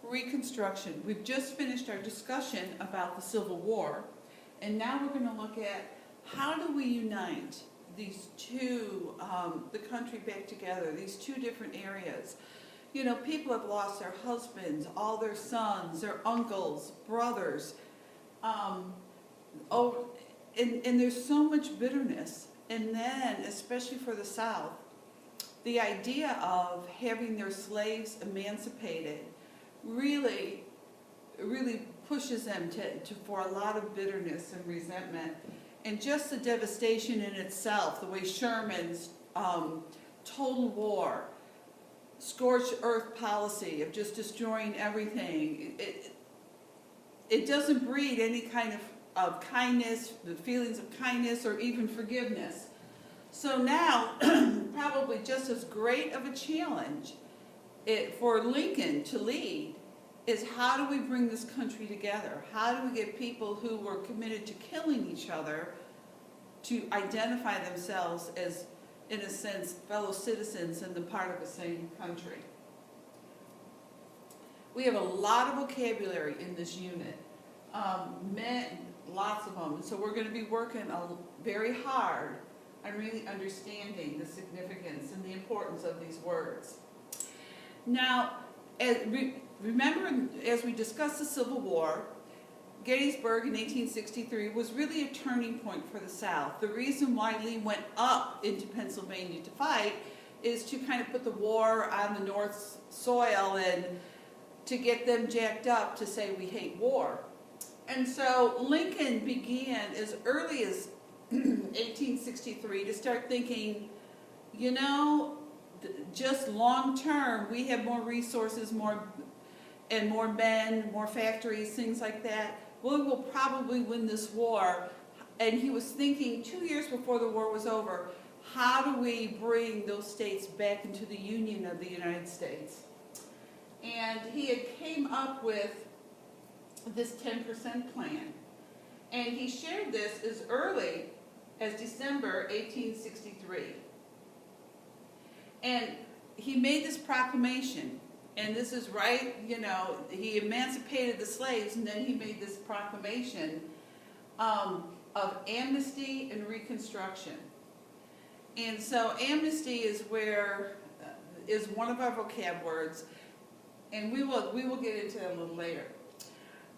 Reconstruction. We've just finished our discussion about the Civil War, and now we're going to look at how do we unite these two, the country back together, these two different areas. You know, people have lost their husbands, all their sons, their uncles, brothers, and there's so much bitterness. And then, especially for the South, the idea of having their slaves emancipated really pushes them for a lot of bitterness and resentment. And just the devastation in itself, the way Sherman's total war, scorched earth policy of just destroying everything, it doesn't breed any kind of kindness, the feelings of kindness or even forgiveness. So now, probably just as great of a challenge for Lincoln to lead is how do we bring this country together? How do we get people who were committed to killing each other to identify themselves as, in a sense, fellow citizens and the part of the same country? We have a lot of vocabulary in this unit, lots of them. So we're going to be working very hard on really understanding the significance and the importance of these words. Now, remember, as we discussed the Civil War, Gettysburg in 1863 was really a turning point for the South. The reason why Lee went up into Pennsylvania to fight is to kind of put the war on the North's soil and to get them jacked up to say we hate war. And so Lincoln began as early as 1863 to start thinking, you know, just long term, we have more resources, more men, more factories, things like that. We will probably win this war. And he was thinking 2 years before the war was over, how do we bring those states back into the Union of the United States? And he had came up with this 10% plan. And he shared this as early as December 1863. And he made this proclamation, and this is right, you know, he emancipated the slaves, and then he made this proclamation of amnesty and Reconstruction. And so amnesty is one of our vocab words, and we will get into that a little later.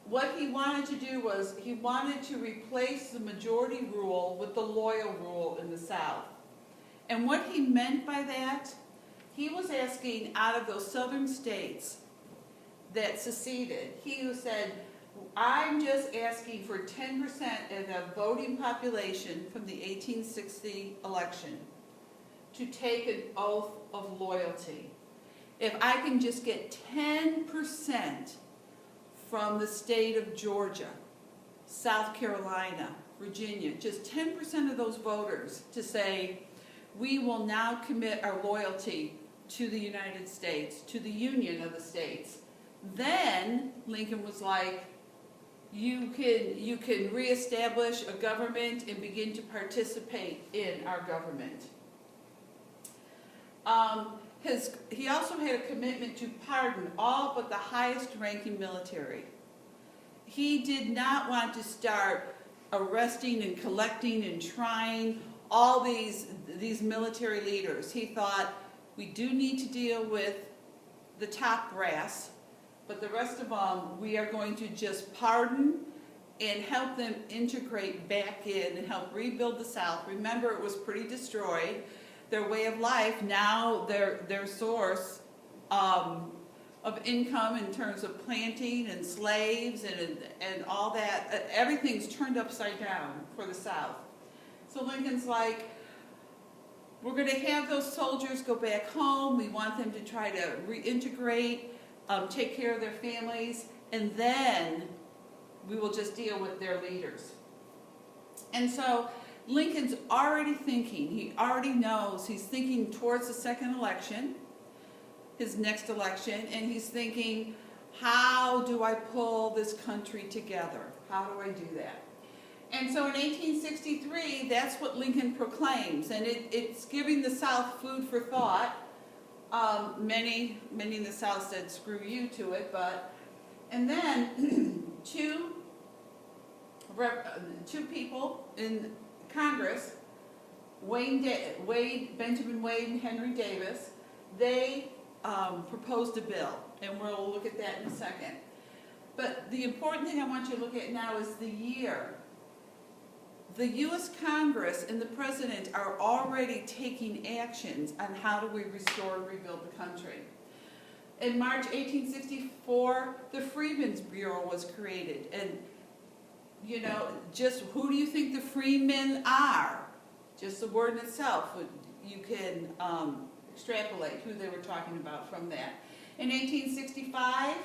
What he wanted to do was he wanted to replace the majority rule with the loyal rule in the South. And what he meant by that, he was asking out of those southern states that seceded, he said, I'm just asking for 10% of the voting population from the 1860 election to take an oath of loyalty. If I can just get 10% from the state of Georgia, South Carolina, Virginia, just 10% of those voters to say, we will now commit our loyalty to the United States, to the Union of the States. Then Lincoln was like, you can reestablish a government and begin to participate in our government. He also had a commitment to pardon all but the highest ranking military. He did not want to start arresting and collecting and trying all these military leaders. He thought, we do need to deal with the top brass, but the rest of them, we are going to just pardon and help them integrate back in and help rebuild the South. Remember, it was pretty destroyed. Their way of life, now their source of income in terms of planting and slaves and all that, everything's turned upside down for the South. So Lincoln's like, we're going to have those soldiers go back home. We want them to try to reintegrate, take care of their families, and then we will just deal with their leaders. And so Lincoln's already thinking, he already knows, he's thinking towards the second election, his next election, and he's thinking, how do I pull this country together? How do I do that? And so in 1863, that's what Lincoln proclaims, and it's giving the South food for thought. Many in the South said, screw you to it, but And then two people in Congress, Benjamin Wade and Henry Davis, they proposed a bill, and we'll look at that in a second. But the important thing I want you to look at now is the year. The U.S. Congress and the President are already taking actions on how do we restore and rebuild the country. In March 1864, the Freedmen's Bureau was created. And, you know, just who do you think the freemen are? Just the word in itself, you can extrapolate who they were talking about from that. In 1865,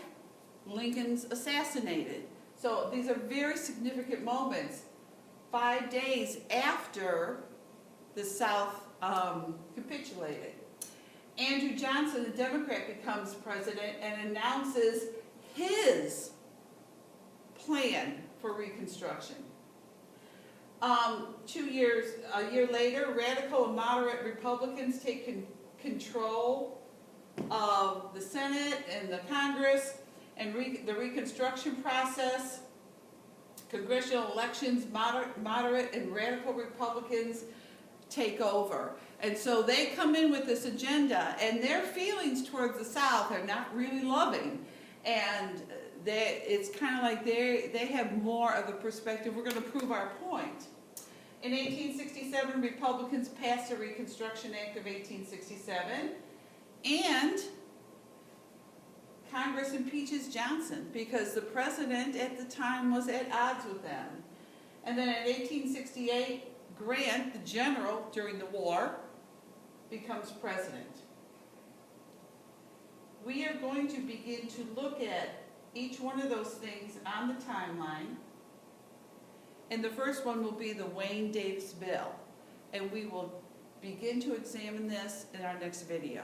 Lincoln's assassinated. So these are very significant moments. 5 days after the South capitulated. Andrew Johnson, the Democrat, becomes president and announces his plan for Reconstruction. A year later, radical and moderate Republicans take control of the Senate and the Congress, and the Reconstruction process. Congressional elections, moderate and radical Republicans take over. And so they come in with this agenda, and their feelings towards the South are not really loving. And it's kind of like they have more of the perspective, we're going to prove our point. In 1867, Republicans passed the Reconstruction Act of 1867, and Congress impeaches Johnson because the president at the time was at odds with them. And then in 1868, Grant, the general during the war, becomes president. We are going to begin to look at each one of those things on the timeline. And the first one will be the Wayne Davis bill. And we will begin to examine this in our next video.